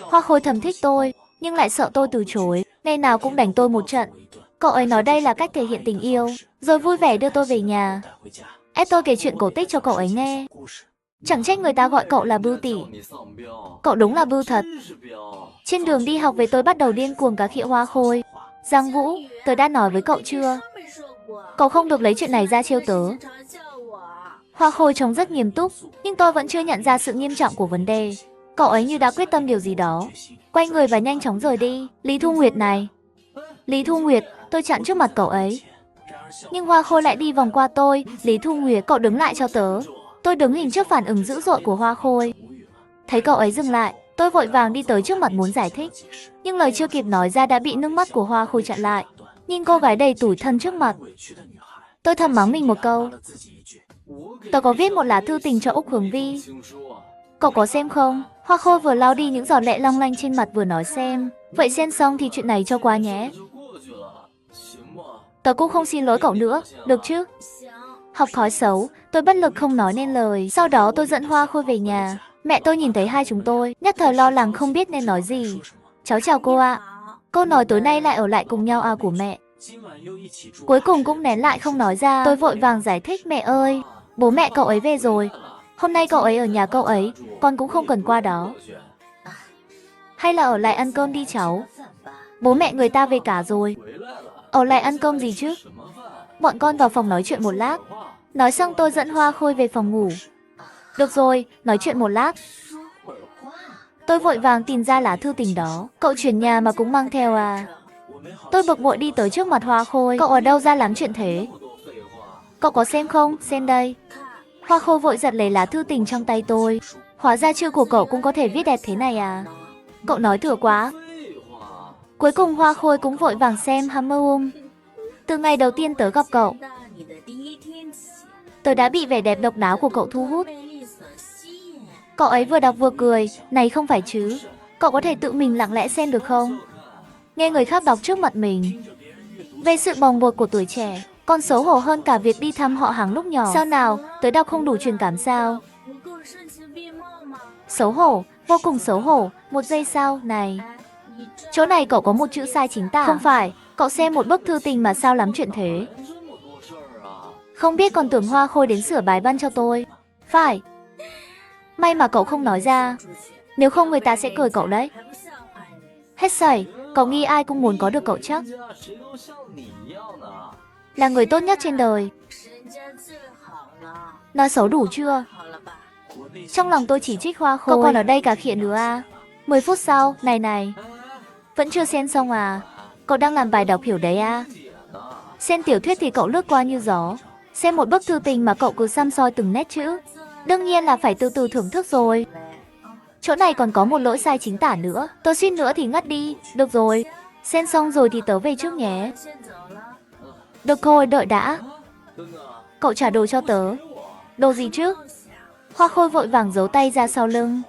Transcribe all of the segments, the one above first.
Hoa Khôi thầm thích tôi, nhưng lại sợ tôi từ chối, ngày nào cũng đánh tôi một trận. Cậu ấy nói đây là cách thể hiện tình yêu, rồi vui vẻ đưa tôi về nhà. Ép tôi kể chuyện cổ tích cho cậu ấy nghe. Chẳng trách người ta gọi cậu là bưu tỷ. Cậu đúng là bưu thật. Trên đường đi học về tôi bắt đầu điên cuồng cá khịa Hoa Khôi. Giang Vũ, tớ đã nói với cậu chưa? Cậu không được lấy chuyện này ra trêu tớ. Hoa Khôi trông rất nghiêm túc, nhưng tôi vẫn chưa nhận ra sự nghiêm trọng của vấn đề. Cậu ấy như đã quyết tâm điều gì đó. Quay người và nhanh chóng rời đi. Lý Thu Nguyệt này. Lý Thu Nguyệt, tôi chặn trước mặt cậu ấy. Nhưng Hoa Khôi lại đi vòng qua tôi. Lý Thu Nguyệt, cậu đứng lại cho tớ. Tôi đứng hình trước phản ứng dữ dội của Hoa Khôi. Thấy cậu ấy dừng lại, tôi vội vàng đi tới trước mặt muốn giải thích. Nhưng lời chưa kịp nói ra đã bị nước mắt của Hoa Khôi chặn lại. Nhìn cô gái đầy tủi thân trước mặt, tôi thầm mắng mình một câu. Tớ có viết một lá thư tình cho Úc Hướng Vi. Cậu có xem không? Hoa Khôi vừa lau đi những giọt lệ long lanh trên mặt vừa nói xem. Vậy xem xong thì chuyện này cho qua nhé. Tớ cũng không xin lỗi cậu nữa, được chứ? Học thói xấu, tôi bất lực không nói nên lời. Sau đó tôi dẫn Hoa Khôi về nhà. Mẹ tôi nhìn thấy hai chúng tôi, nhất thời lo lắng không biết nên nói gì. Cháu chào cô ạ. Cô nói tối nay lại ở lại cùng nhau à của mẹ. Cuối cùng cũng nén lại không nói ra. Tôi vội vàng giải thích, mẹ ơi, bố mẹ cậu ấy về rồi. Hôm nay cậu ấy ở nhà cậu ấy, con cũng không cần qua đó. Hay là ở lại ăn cơm đi cháu. Bố mẹ người ta về cả rồi. Ở lại ăn cơm gì chứ? Bọn con vào phòng nói chuyện một lát. Nói xong tôi dẫn Hoa Khôi về phòng ngủ. Được rồi, nói chuyện một lát. Tôi vội vàng tìm ra lá thư tình đó. Cậu chuyển nhà mà cũng mang theo à? Tôi bực bội đi tới trước mặt Hoa Khôi. Cậu ở đâu ra lắm chuyện thế? Cậu có xem không? Xem đây. Hoa Khôi vội giật lấy lá thư tình trong tay tôi. Hóa ra chữ của cậu cũng có thể viết đẹp thế này à? Cậu nói thừa quá. Cuối cùng Hoa Khôi cũng vội vàng xem Hammer. Từ ngày đầu tiên tớ gặp cậu, tớ đã bị vẻ đẹp độc đáo của cậu thu hút. Cậu ấy vừa đọc vừa cười. Này không phải chứ? Cậu có thể tự mình lặng lẽ xem được không? Nghe người khác đọc trước mặt mình. Về sự bồng bột của tuổi trẻ, còn xấu hổ hơn cả việc đi thăm họ hàng lúc nhỏ. Sao nào, tớ đọc không đủ truyền cảm sao? Xấu hổ, vô cùng xấu hổ. Một giây sau, này. Chỗ này cậu có một chữ sai chính tả. Không phải, cậu xem một bức thư tình mà sao lắm chuyện thế? Không biết còn tưởng Hoa Khôi đến sửa bài văn cho tôi. Phải. May mà cậu không nói ra. Nếu không người ta sẽ cười cậu đấy. Hết sẩy, cậu nghĩ ai cũng muốn có được cậu chắc. Là người tốt nhất trên đời. Nói xấu đủ chưa? Trong lòng tôi chỉ trích Hoa Khôi. Cậu còn ở đây cả khịa nữa à? 10 phút sau, này. Vẫn chưa xem xong à? Cậu đang làm bài đọc hiểu đấy à? Xem tiểu thuyết thì cậu lướt qua như gió. Xem một bức thư tình mà cậu cứ săm soi từng nét chữ. Đương nhiên là phải từ từ thưởng thức rồi. Chỗ này còn có một lỗi sai chính tả nữa. Tớ suýt nữa thì ngất đi. Được rồi, xem xong rồi thì tớ về trước nhé. Được thôi, đợi đã. Cậu trả đồ cho tớ. Đồ gì chứ? Hoa Khôi vội vàng giấu tay ra sau lưng.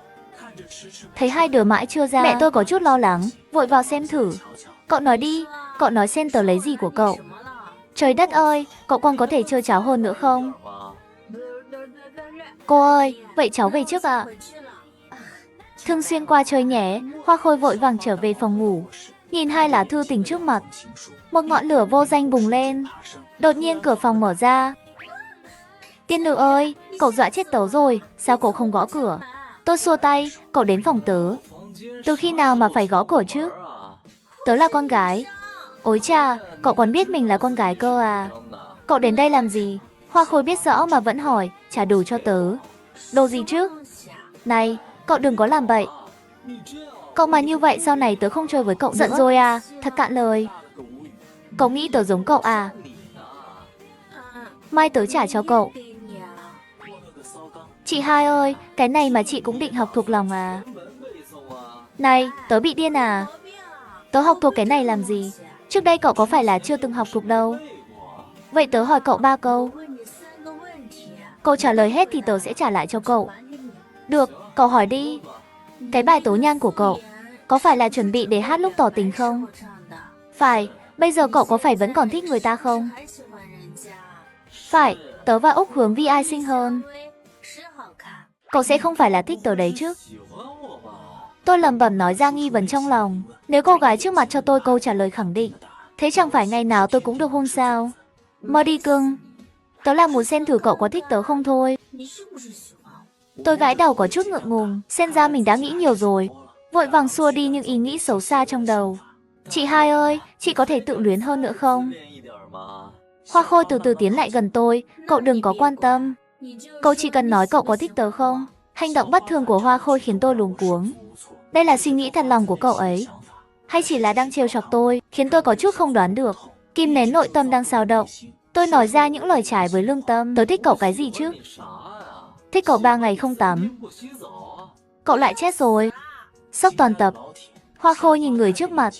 Thấy hai đứa mãi chưa ra, mẹ tôi có chút lo lắng, vội vào xem thử. Cậu nói đi, cậu nói xem tớ lấy gì của cậu. Trời đất ơi, cậu còn có thể chơi cháo hơn nữa không? Cô ơi, vậy cháu về trước ạ. Thường xuyên qua chơi nhé. Hoa Khôi vội vàng trở về phòng ngủ. Nhìn hai lá thư tình trước mặt, một ngọn lửa vô danh bùng lên. Đột nhiên cửa phòng mở ra. Tiên nữ ơi, cậu dọa chết tớ rồi, sao cậu không gõ cửa? Tôi xua tay, cậu đến phòng tớ. Từ khi nào mà phải gõ cửa chứ? Tớ là con gái. Ôi chà, cậu còn biết mình là con gái cơ à? Cậu đến đây làm gì? Hoa Khôi biết rõ mà vẫn hỏi, trả đồ cho tớ. Đồ gì chứ? Này, cậu đừng có làm bậy. Cậu mà như vậy sau này tớ không chơi với cậu nữa. Giận rồi à? Thật cạn lời. Cậu nghĩ tớ giống cậu à? Mai tớ trả cho cậu. Chị hai ơi, cái này mà chị cũng định học thuộc lòng à? Này, tớ bị điên à? Tớ học thuộc cái này làm gì? Trước đây cậu có phải là chưa từng học thuộc đâu? Vậy tớ hỏi cậu 3 câu. Cậu trả lời hết thì tớ sẽ trả lại cho cậu. Được, cậu hỏi đi. Cái bài tố nhang của cậu có phải là chuẩn bị để hát lúc tỏ tình không? Phải, bây giờ cậu có phải vẫn còn thích người ta không? Phải, tớ và Úc Hướng Vi ai xinh hơn? Cậu sẽ không phải là thích tớ đấy chứ? Tôi lẩm bẩm nói ra nghi vấn trong lòng. Nếu cô gái trước mặt cho tôi câu trả lời khẳng định, thế chẳng phải ngày nào tôi cũng được hôn sao? Mơ đi cưng. Tớ là muốn xem thử cậu có thích tớ không thôi. Tôi gãi đầu có chút ngượng ngùng, xem ra mình đã nghĩ nhiều rồi. Vội vàng xua đi những ý nghĩ xấu xa trong đầu. Chị hai ơi, chị có thể tự luyến hơn nữa không? Hoa Khôi từ từ tiến lại gần tôi, cậu đừng có quan tâm. Cậu chỉ cần nói cậu có thích tớ không? Hành động bất thường của Hoa Khôi khiến tôi luống cuống. Đây là suy nghĩ thật lòng của cậu ấy, hay chỉ là đang trêu chọc tôi, khiến tôi có chút không đoán được. Kìm nén nội tâm đang xao động, tôi nói ra những lời trái với lương tâm. Tớ thích cậu cái gì chứ? Thích cậu 3 ngày không tắm. Cậu lại chết rồi. Sốc toàn tập. Hoa Khôi nhìn người trước mặt,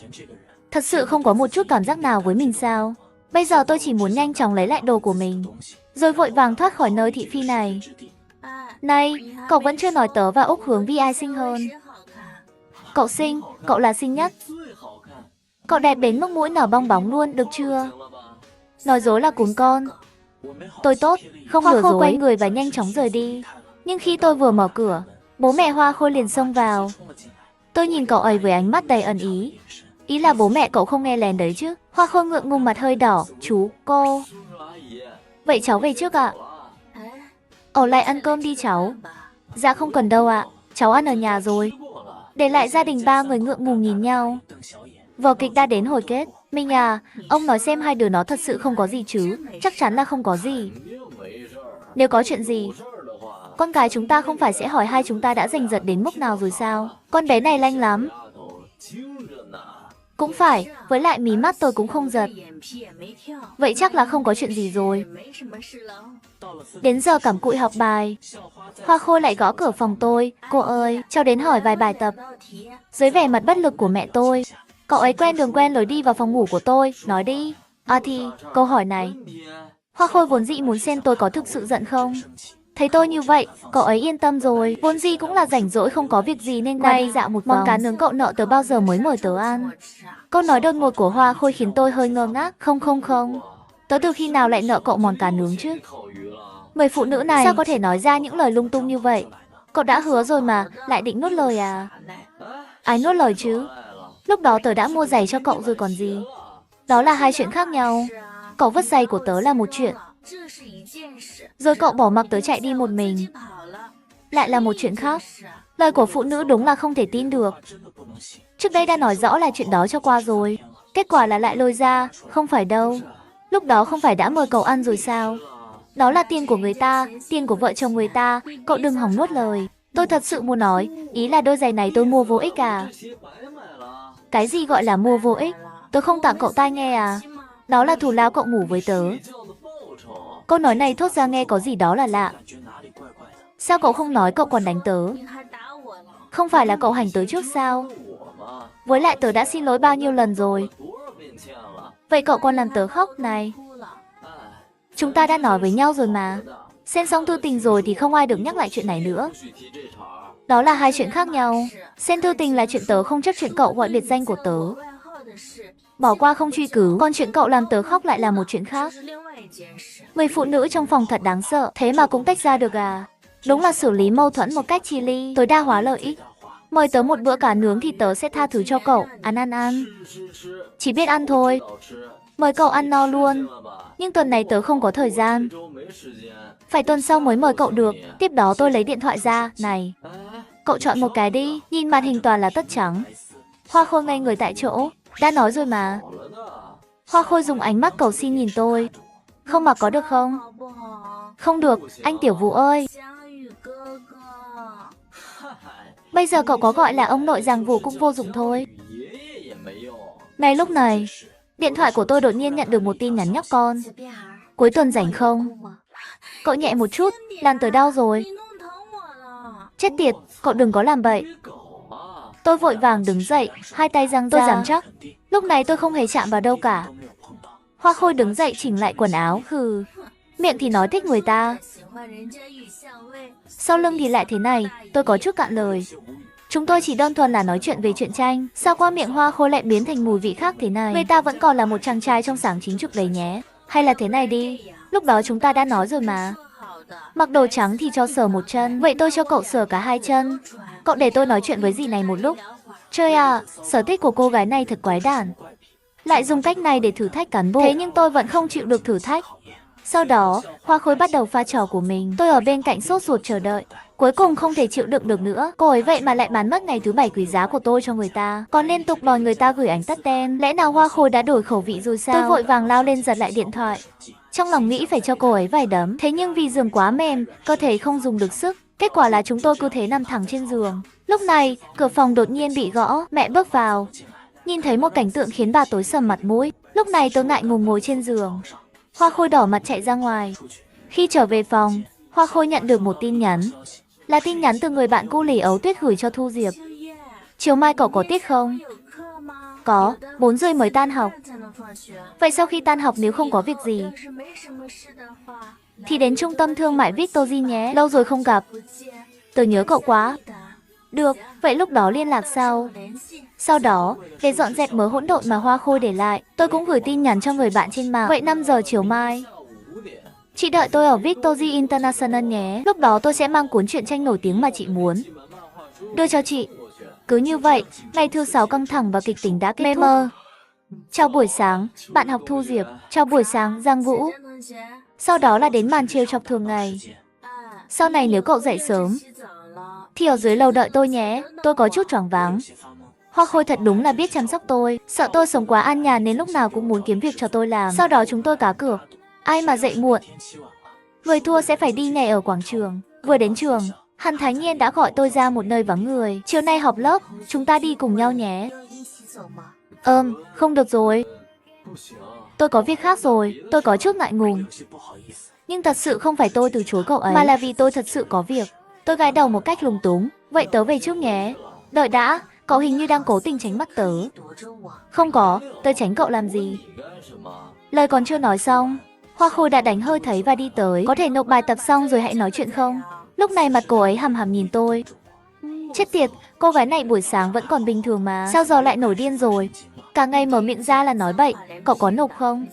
thật sự không có một chút cảm giác nào với mình sao? Bây giờ tôi chỉ muốn nhanh chóng lấy lại đồ của mình, rồi vội vàng thoát khỏi nơi thị phi này. Này, cậu vẫn chưa nói tớ và Úc Hướng Vi ai xinh hơn. Cậu xinh, cậu là xinh nhất. Cậu đẹp đến mức mũi nở bong bóng luôn, được chưa? Nói dối là cún con. Tôi tốt, không lừa dối. Hoa Khôi quay người và nhanh chóng rời đi. Nhưng khi tôi vừa mở cửa, bố mẹ Hoa Khôi liền xông vào. Tôi nhìn cậu ấy với ánh mắt đầy ẩn ý. Ý là bố mẹ cậu không nghe lén đấy chứ? Hoa Khôi ngượng ngùng mặt hơi đỏ. Chú, cô. Vậy cháu về trước ạ. Ở lại ăn cơm đi cháu. Dạ không cần đâu ạ, cháu ăn ở nhà rồi. Để lại gia đình 3 người ngượng ngùng nhìn nhau. Vở kịch đã đến hồi kết. Minh à, ông nói xem hai đứa nó thật sự không có gì chứ? Chắc chắn là không có gì. Nếu có chuyện gì, con gái chúng ta không phải sẽ hỏi hai chúng ta đã giành giật đến mức nào rồi sao? Con bé này lanh lắm. Cũng phải, với lại mí mắt tôi cũng không giật. Vậy chắc là không có chuyện gì rồi. Đến giờ cắm cụi học bài, Hoa Khôi lại gõ cửa phòng tôi. Cô ơi, cháu đến hỏi vài bài tập. Dưới vẻ mặt bất lực của mẹ tôi, cậu ấy quen đường quen lối đi vào phòng ngủ của tôi. Nói đi. À thì, câu hỏi này. Hoa Khôi vốn dĩ muốn xem tôi có thực sự giận không. Thấy tôi như vậy, cậu ấy yên tâm rồi. Vốn dĩ cũng là rảnh rỗi không có việc gì nên qua đi dạo một vòng. Món cá nướng cậu nợ tớ bao giờ mới mời tớ ăn? Câu nói đột ngột của Hoa Khôi khiến tôi hơi ngơ ngác. Không. Tớ từ khi nào lại nợ cậu món cá nướng chứ? Người phụ nữ này sao có thể nói ra những lời lung tung như vậy? Cậu đã hứa rồi mà, lại định nuốt lời à? Ai nuốt lời chứ? Lúc đó tớ đã mua giày cho cậu rồi còn gì. Đó là hai chuyện khác nhau. Cậu vứt giày của tớ là một chuyện, rồi cậu bỏ mặc tớ chạy đi một mình lại là một chuyện khác. Lời của phụ nữ đúng là không thể tin được. Trước đây đã nói rõ là chuyện đó cho qua rồi, kết quả là lại lôi ra. Không phải đâu, lúc đó không phải đã mời cậu ăn rồi sao? Đó là tiền của người ta, tiền của vợ chồng người ta. Cậu đừng hòng nuốt lời. Tôi thật sự muốn nói, ý là đôi giày này tôi mua vô ích à? Cái gì gọi là mua vô ích? Tớ không tặng cậu tai nghe à? Đó là thù lao cậu ngủ với tớ. Câu nói này thốt ra nghe có gì đó là lạ. Sao cậu không nói cậu còn đánh tớ? Không phải là cậu hành tớ trước sao? Với lại tớ đã xin lỗi bao nhiêu lần rồi. Vậy cậu còn làm tớ khóc này? Chúng ta đã nói với nhau rồi mà. Xem xong thư tình rồi thì không ai được nhắc lại chuyện này nữa. Đó là hai chuyện khác nhau. Xem thư tình là chuyện tớ không chấp chuyện cậu gọi biệt danh của tớ, bỏ qua không truy cứu. Còn chuyện cậu làm tớ khóc lại là một chuyện khác. Người phụ nữ trong phòng thật đáng sợ, thế mà cũng tách ra được à? Đúng là xử lý mâu thuẫn một cách chi ly, tối đa hóa lợi ích. Mời tớ một bữa cá nướng thì tớ sẽ tha thứ cho cậu. Ăn. Chỉ biết ăn thôi. Mời cậu ăn no luôn. Nhưng tuần này tớ không có thời gian. Phải tuần sau mới mời cậu được. Tiếp đó tôi lấy điện thoại ra. Này, cậu chọn một cái đi. Nhìn màn hình toàn là tất trắng. Hoa Khôi ngây người tại chỗ. Đã nói rồi mà. Hoa Khôi dùng ánh mắt cầu xin nhìn tôi. Không mặc có được không? Không được, anh Tiểu Vũ ơi. Bây giờ cậu có gọi là ông nội Giàng Vũ cũng vô dụng thôi. Ngay lúc này, điện thoại của tôi đột nhiên nhận được một tin nhắn nhóc con. Cuối tuần rảnh không? Cậu nhẹ một chút, làm tớ đau rồi. Chết tiệt, cậu đừng có làm bậy. Tôi vội vàng đứng dậy, hai tay giang ra. Tôi dám chắc, lúc này tôi không hề chạm vào đâu cả. Hoa Khôi đứng dậy chỉnh lại quần áo. Miệng thì nói thích người ta, sau lưng thì lại thế này. Tôi có chút cạn lời. Chúng tôi chỉ đơn thuần là nói chuyện về truyện tranh. Sao qua miệng Hoa Khôi lại biến thành mùi vị khác thế này? Người ta vẫn còn là một chàng trai trong sáng chính trực đấy nhé. Hay là thế này đi, lúc đó chúng ta đã nói rồi mà. Mặc đồ trắng thì cho sờ một chân, vậy tôi cho cậu sờ cả hai chân. cậu để tôi nói chuyện với dì này một lúc. Trời ạ, sở thích của cô gái này thật quái đản. Lại dùng cách này để thử thách cán bộ. Thế nhưng tôi vẫn không chịu được thử thách. Sau đó, Hoa Khôi bắt đầu pha trò của mình. Tôi ở bên cạnh sốt ruột chờ đợi. Cuối cùng không thể chịu đựng được nữa. Cô ấy vậy mà lại bán mất ngày thứ 7 quý giá của tôi cho người ta. Còn liên tục đòi người ta gửi ảnh tất đen. Lẽ nào Hoa Khôi đã đổi khẩu vị rồi sao? Tôi vội vàng lao lên giật lại điện thoại. Trong lòng nghĩ phải cho cô ấy vài đấm. Thế nhưng vì giường quá mềm, cơ thể không dùng được sức. Kết quả là chúng tôi cứ thế nằm thẳng trên giường. Lúc này, cửa phòng đột nhiên bị gõ. Mẹ bước vào. Nhìn thấy một cảnh tượng khiến bà tối sầm mặt mũi. Lúc này tôi ngại ngùng ngồi trên giường. Hoa Khôi đỏ mặt chạy ra ngoài. Khi trở về phòng, Hoa Khôi nhận được một tin nhắn. Là tin nhắn từ người bạn cũ Lý Ấu Tuyết gửi cho Thu Diệp. Chiều mai cậu có tiết không? Có, 4 rưỡi mới tan học. Vậy sau khi tan học nếu không có việc gì thì đến trung tâm thương mại Victory nhé. Lâu rồi không gặp. Tớ nhớ cậu quá. Được, vậy lúc đó liên lạc sau. Sau đó, để dọn dẹp mớ hỗn độn mà Hoa Khôi để lại, tôi cũng gửi tin nhắn cho người bạn trên mạng. Vậy 5 giờ chiều mai, chị đợi tôi ở Victory International nhé. Lúc đó tôi sẽ mang cuốn truyện tranh nổi tiếng mà chị muốn đưa cho chị. Cứ như vậy, ngày thứ 6 căng thẳng và kịch tính đã kết thúc. Chào buổi sáng, bạn học Thu Diệp. Chào buổi sáng, Giang Vũ. Sau đó là đến màn trêu chọc thường ngày. Sau này nếu cậu dậy sớm thì ở dưới lầu đợi tôi nhé. Tôi có chút choáng váng. Hoa Khôi thật đúng là biết chăm sóc tôi. Sợ tôi sống quá an nhàn nên lúc nào cũng muốn kiếm việc cho tôi làm. Sau đó chúng tôi cá cược. Ai mà dậy muộn, người thua sẽ phải đi nhảy ở quảng trường. Vừa đến trường, Hàn Thái Nhiên đã gọi tôi ra một nơi vắng người. Chiều nay họp lớp, chúng ta đi cùng nhau nhé. Không được rồi. Tôi có việc khác rồi. Tôi có chút ngại ngùng. Nhưng thật sự không phải tôi từ chối cậu ấy, mà là vì tôi thật sự có việc. Tôi gãi đầu một cách lúng túng. Vậy tớ về trước nhé. Đợi đã, cậu hình như đang cố tình tránh mắt tớ. Không có, tớ tránh cậu làm gì. Lời còn chưa nói xong, Hoa Khôi đã đánh hơi thấy và đi tới. Có thể nộp bài tập xong rồi hãy nói chuyện không? Lúc này mặt cô ấy hằm hằm nhìn tôi. Chết tiệt, cô gái này buổi sáng vẫn còn bình thường mà. Sao giờ lại nổi điên rồi? Cả ngày mở miệng ra là nói bậy. Cậu có nộp không?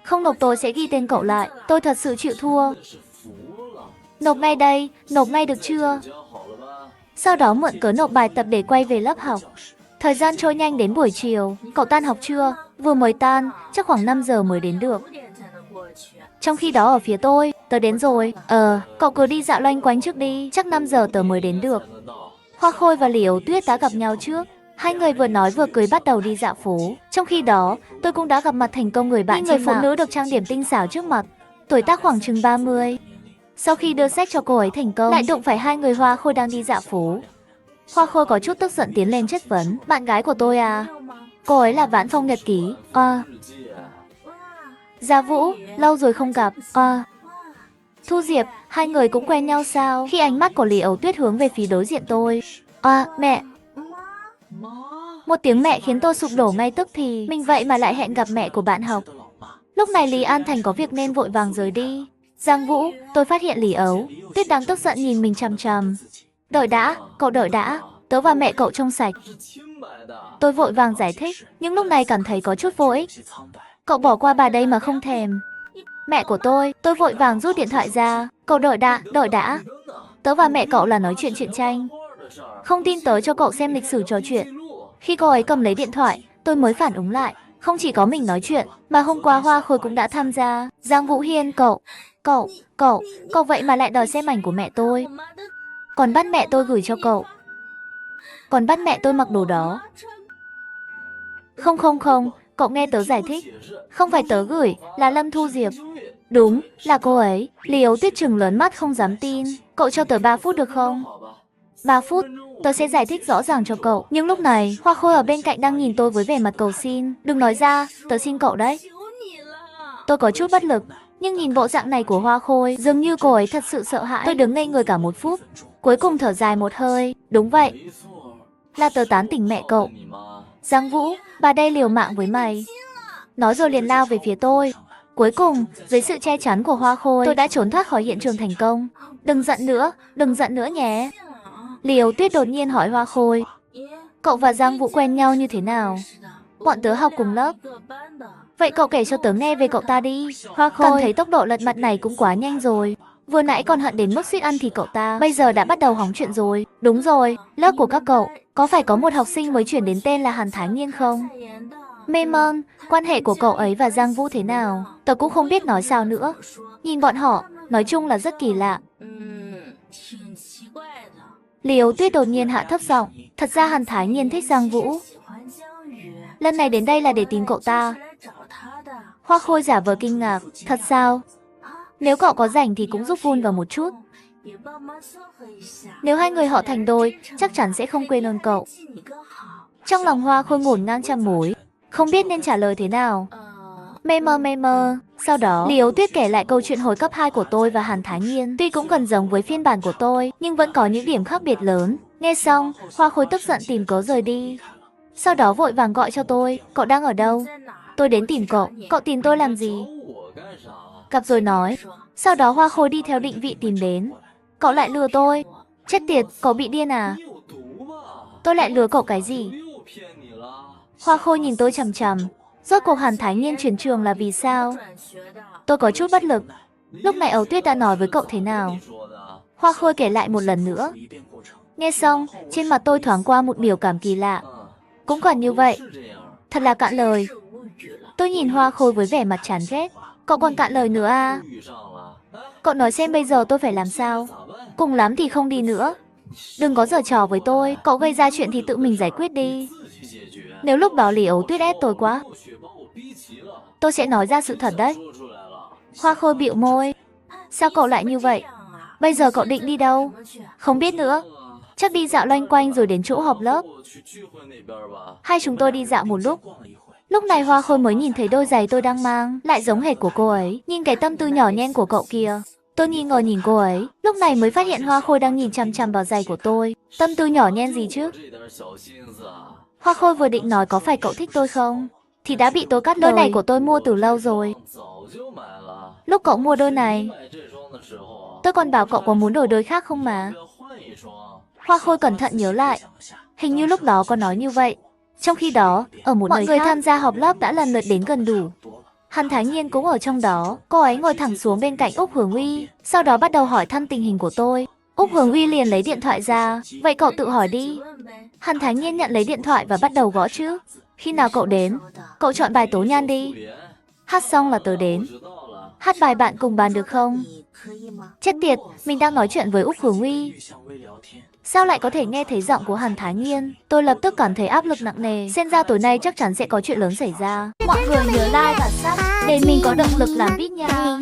Không nộp tôi sẽ ghi tên cậu lại. Tôi thật sự chịu thua. Nộp ngay đây, nộp ngay được chưa? Sau đó mượn cớ nộp bài tập để quay về lớp học. Thời gian trôi nhanh đến buổi chiều. Cậu tan học chưa? Vừa mới tan, chắc khoảng 5 giờ mới đến được. Trong khi đó ở phía tôi, tớ đến rồi. Cậu cứ đi dạo loanh quanh trước đi. Chắc 5 giờ tớ mới đến được. Hoa Khôi và Lý Ấu Tuyết đã gặp nhau trước. Hai người vừa nói vừa cười bắt đầu đi dạo phố. Trong khi đó, tôi cũng đã gặp mặt thành công người bạn trên mạng. Người phụ nữ được trang điểm tinh xảo trước mặt. Tuổi tác khoảng chừng 30. Sau khi đưa sách cho cô ấy thành công, lại đụng phải hai người Hoa Khôi đang đi dạo phố. Hoa Khôi có chút tức giận tiến lên chất vấn. Bạn gái của tôi à? Cô ấy là Vãn Phong Nhật Ký. Gia Vũ, lâu rồi không gặp. Thu Diệp, hai người cũng quen nhau sao? Khi ánh mắt của Lý Ấu Tuyết hướng về phía đối diện tôi. Mẹ. Một tiếng mẹ khiến tôi sụp đổ ngay tức thì. Mình vậy mà lại hẹn gặp mẹ của bạn học. Lúc này Lý An Thành có việc nên vội vàng rời đi. Giang Vũ, tôi phát hiện Lý Ấu Tuyết đang tức giận nhìn mình chằm chằm. Đợi đã, cậu đợi đã. Tớ và mẹ cậu trong sạch. Tôi vội vàng giải thích, nhưng lúc này cảm thấy có chút vô ích. Cậu bỏ qua bà đây mà không thèm. Mẹ của tôi vội vàng rút điện thoại ra. Cậu đợi đã. Tớ và mẹ cậu là nói chuyện truyện tranh. Không tin tớ cho cậu xem lịch sử trò chuyện. Khi cô ấy cầm lấy điện thoại, tôi mới phản ứng lại. Không chỉ có mình nói chuyện, mà hôm qua Hoa Khôi cũng đã tham gia. Giang Vũ Hiên, cậu vậy mà lại đòi xem ảnh của mẹ tôi. Còn bắt mẹ tôi gửi cho cậu. Còn bắt mẹ tôi mặc đồ đó. Không, cậu nghe tớ giải thích. Không phải tớ gửi, là Lâm Thu Diệp. Đúng, là cô ấy. Lý Ấu Tuyết trừng lớn mắt không dám tin. Cậu cho tớ 3 phút được không? 3 phút, tớ sẽ giải thích rõ ràng cho cậu. Nhưng lúc này, Hoa Khôi ở bên cạnh đang nhìn tôi với vẻ mặt cầu xin. Đừng nói ra, tớ xin cậu đấy. Tôi có chút bất lực, nhưng nhìn bộ dạng này của Hoa Khôi, dường như cô ấy thật sự sợ hãi. Tôi đứng ngây người cả 1 phút, cuối cùng thở dài một hơi. Đúng vậy, là tớ tán tỉnh mẹ cậu. Giang Vũ, bà đây liều mạng với mày. Nói rồi liền lao về phía tôi. Cuối cùng, dưới sự che chắn của Hoa Khôi, tôi đã trốn thoát khỏi hiện trường thành công. Đừng giận nữa nhé. Lý Ấu Tuyết đột nhiên hỏi Hoa Khôi. Cậu và Giang Vũ quen nhau như thế nào? Bọn tớ học cùng lớp. Vậy cậu kể cho tớ nghe về cậu ta đi. Hoa Khôi cảm thấy tốc độ lật mặt này cũng quá nhanh rồi. Vừa nãy còn hận đến mức suýt ăn thì cậu ta bây giờ đã bắt đầu hóng chuyện rồi. Đúng rồi, lớp của các cậu có phải có một học sinh mới chuyển đến tên là Hàn Thái Nhiên không? Mê mơn, quan hệ của cậu ấy và Giang Vũ thế nào? Tớ cũng không biết nói sao nữa. Nhìn bọn họ, nói chung là rất kỳ lạ. Lý Ấu Tuyết đột nhiên hạ thấp giọng. Thật ra Hàn Thái Nhiên thích Giang Vũ. Lần này đến đây là để tìm cậu ta. Hoa Khôi giả vờ kinh ngạc. Thật sao? Nếu cậu có rảnh thì cũng giúp vun vào một chút. Nếu hai người họ thành đôi, chắc chắn sẽ không quên ơn cậu. Trong lòng Hoa Khôi ngổn ngang trăm mối, không biết nên trả lời thế nào. Mê mơ. Sau đó, Lý Ấu Tuyết kể lại câu chuyện hồi cấp 2 của tôi và Hàn Thái Nhiên. Tuy cũng gần giống với phiên bản của tôi, nhưng vẫn có những điểm khác biệt lớn. Nghe xong, Hoa Khôi tức giận tìm cớ rời đi. Sau đó vội vàng gọi cho tôi. Cậu đang ở đâu? Tôi đến tìm cậu. Cậu tìm tôi làm gì? Gặp rồi nói. Sau đó Hoa Khôi đi theo định vị tìm đến. Cậu lại lừa tôi. Chết tiệt, cậu bị điên à? Tôi lại lừa cậu cái gì? Hoa Khôi nhìn tôi chằm chằm. Rốt cuộc Hàn Thái Nhiên chuyển trường là vì sao? Tôi có chút bất lực. Lúc này Ấu Tuyết đã nói với cậu thế nào? Hoa Khôi kể lại một lần nữa. Nghe xong, trên mặt tôi thoáng qua một biểu cảm kỳ lạ. Cũng còn như vậy. Thật là cạn lời. Tôi nhìn Hoa Khôi với vẻ mặt chán ghét. Cậu còn cạn lời nữa à? Cậu nói xem bây giờ tôi phải làm sao? Cùng lắm thì không đi nữa. Đừng có giở trò với tôi. Cậu gây ra chuyện thì tự mình giải quyết đi. Nếu lúc đó Lý Ấu Tuyết ép tôi quá, tôi sẽ nói ra sự thật đấy. Hoa Khôi bĩu môi. Sao cậu lại như vậy? Bây giờ cậu định đi đâu? Không biết nữa. Chắc đi dạo loanh quanh rồi đến chỗ họp lớp. Hai chúng tôi đi dạo một lúc. Lúc này Hoa Khôi mới nhìn thấy đôi giày tôi đang mang, lại giống hệt của cô ấy. Nhìn cái tâm tư nhỏ nhen của cậu kia. Tôi nghi ngờ nhìn cô ấy. Lúc này mới phát hiện Hoa Khôi đang nhìn chằm chằm vào giày của tôi. Tâm tư nhỏ nhen gì chứ? Hoa Khôi vừa định nói có phải cậu thích tôi không, thì đã bị tôi cắt lời. Đôi này của tôi mua từ lâu rồi. Lúc cậu mua đôi này, tôi còn bảo cậu có muốn đổi đôi khác không mà. Hoa Khôi cẩn thận nhớ lại. Hình như lúc đó có nói như vậy. Trong khi đó, ở một nơi khác, mọi người tham gia họp lớp đã lần lượt đến gần đủ. Hàn Thái Nhiên cũng ở trong đó. Cô ấy ngồi thẳng xuống bên cạnh Úc Hướng Uy, sau đó bắt đầu hỏi thăm tình hình của tôi. Úc Hướng Uy liền lấy điện thoại ra. Vậy cậu tự hỏi đi. Hàn Thái Nhiên nhận lấy điện thoại và bắt đầu gõ chữ. Khi nào cậu đến? Cậu chọn bài Tố Nhan đi. Hát xong là tớ đến. Hát bài bạn cùng bàn được không? Chết tiệt, mình đang nói chuyện với Úc Hướng Uy. Sao lại có thể nghe thấy giọng của Hàn Thái Nhiên? Tôi lập tức cảm thấy áp lực nặng nề. Xem ra tối nay chắc chắn sẽ có chuyện lớn xảy ra. Mọi người nhớ like và sub để mình có động lực làm vít nha.